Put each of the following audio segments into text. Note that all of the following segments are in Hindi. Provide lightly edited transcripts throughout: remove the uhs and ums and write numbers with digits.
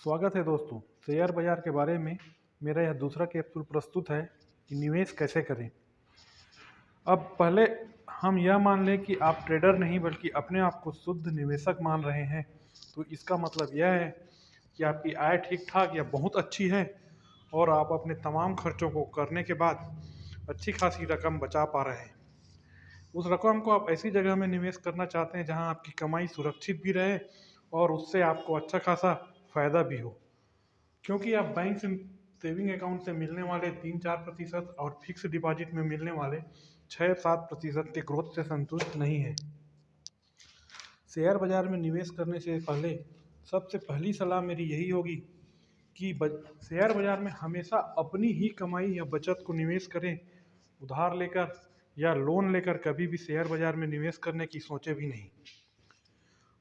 स्वागत है दोस्तों। शेयर बाजार के बारे में मेरा यह दूसरा कैप्सूल प्रस्तुत है कि निवेश कैसे करें। अब पहले हम यह मान लें कि आप ट्रेडर नहीं बल्कि अपने आप को शुद्ध निवेशक मान रहे हैं, तो इसका मतलब यह है कि आपकी आय ठीक ठाक या बहुत अच्छी है और आप अपने तमाम खर्चों को करने के बाद अच्छी खासी रकम बचा पा रहे हैं। उस रकम को आप ऐसी जगह में निवेश करना चाहते हैं जहां आपकी कमाई सुरक्षित भी रहे और उससे आपको अच्छा खासा फायदा भी हो, क्योंकि आप बैंक से सेविंग अकाउंट से मिलने वाले 3-4% और फिक्स डिपॉजिट में मिलने वाले 6-7% के ग्रोथ से संतुष्ट नहीं है। शेयर बाजार में निवेश करने से पहले सबसे पहली सलाह मेरी यही होगी कि शेयर बाजार में हमेशा अपनी ही कमाई या बचत को निवेश करें। उधार लेकर या लोन लेकर कभी भी शेयर बाजार में निवेश करने की सोचे भी नहीं।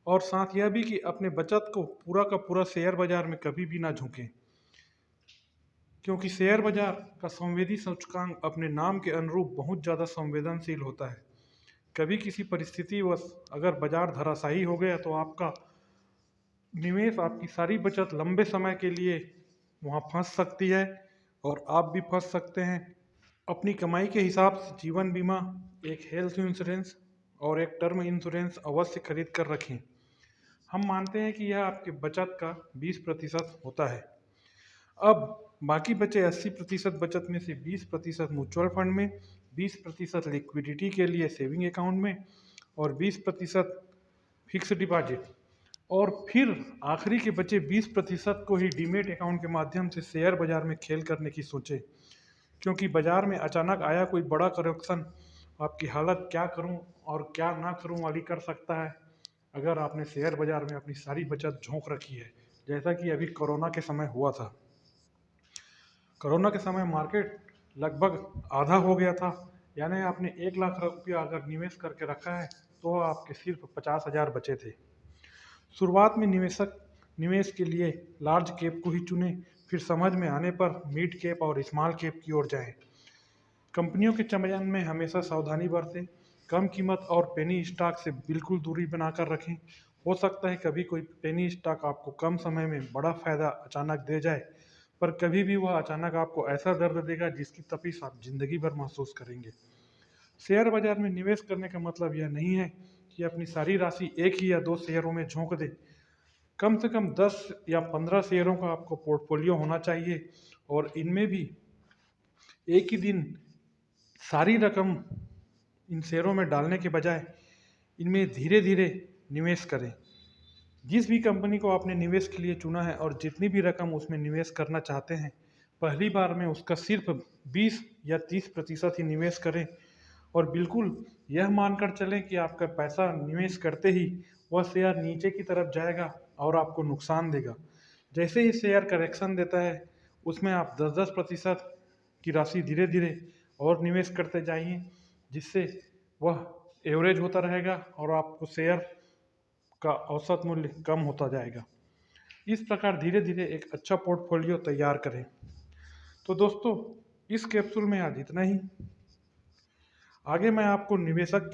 और साथ यह भी कि अपने बचत को पूरा का पूरा शेयर बाजार में कभी भी ना झोंकें, क्योंकि शेयर बाजार का संवेदी सूचकांक अपने नाम के अनुरूप बहुत ज़्यादा संवेदनशील होता है। कभी किसी परिस्थितिवश अगर बाजार धराशायी हो गया तो आपका निवेश, आपकी सारी बचत लंबे समय के लिए वहाँ फंस सकती है और आप भी फंस सकते हैं। अपनी कमाई के हिसाब से जीवन बीमा, एक हेल्थ इंश्योरेंस और एक टर्म इंश्योरेंस अवश्य खरीद कर रखें। हम मानते हैं कि यह आपके बचत का 20% होता है। अब बाकी बचे 80% बचत में से 20% म्यूचुअल फंड में, 20% लिक्विडिटी के लिए सेविंग अकाउंट में और 20% फिक्स डिपॉजिट, और फिर आखिरी के बचे 20% को ही डीमेट अकाउंट के माध्यम से शेयर बाजार में खेल करने की सोचें, क्योंकि बाजार में अचानक आया कोई बड़ा करेक्शन आपकी हालत क्या करूं और क्या ना करूं वाली कर सकता है अगर आपने शेयर बाजार में अपनी सारी बचत झोंक रखी है, जैसा कि अभी कोरोना के समय हुआ था। कोरोना के समय मार्केट लगभग आधा हो गया था, यानी आपने 1 लाख रुपया अगर निवेश करके रखा है तो आपके सिर्फ 50,000 बचे थे। शुरुआत में निवेश के लिए लार्ज कैप को ही चुनें, फिर समझ में आने पर मिड कैप और स्मॉल कैप की ओर जाएं। कंपनियों के चयन में हमेशा सावधानी बरतें। कम कीमत और पेनी स्टॉक से बिल्कुल दूरी बनाकर रखें। हो सकता है कभी कोई पेनी स्टॉक आपको कम समय में बड़ा फायदा अचानक दे जाए, पर कभी भी वह अचानक आपको ऐसा दर्द देगा जिसकी तपिश आप जिंदगी भर महसूस करेंगे। शेयर बाजार में निवेश करने का मतलब यह नहीं है कि अपनी सारी राशि एक ही या दो शेयरों में झोंक दे। कम से कम 10 या 15 शेयरों का आपको पोर्टफोलियो होना चाहिए और इनमें भी एक ही दिन सारी रकम इन शेयरों में डालने के बजाय इनमें धीरे धीरे निवेश करें। जिस भी कंपनी को आपने निवेश के लिए चुना है और जितनी भी रकम उसमें निवेश करना चाहते हैं, पहली बार में उसका सिर्फ 20 या 30% ही निवेश करें और बिल्कुल यह मानकर चलें कि आपका पैसा निवेश करते ही वह शेयर नीचे की तरफ जाएगा और आपको नुकसान देगा। जैसे ही शेयर करेक्शन देता है उसमें आप 10-10% की राशि धीरे धीरे और निवेश करते जाइए, जिससे वह एवरेज होता रहेगा और आपको शेयर का औसत मूल्य कम होता जाएगा। इस प्रकार धीरे धीरे एक अच्छा पोर्टफोलियो तैयार करें। तो दोस्तों, इस कैप्सूल में आज इतना ही। आगे मैं आपको निवेशक के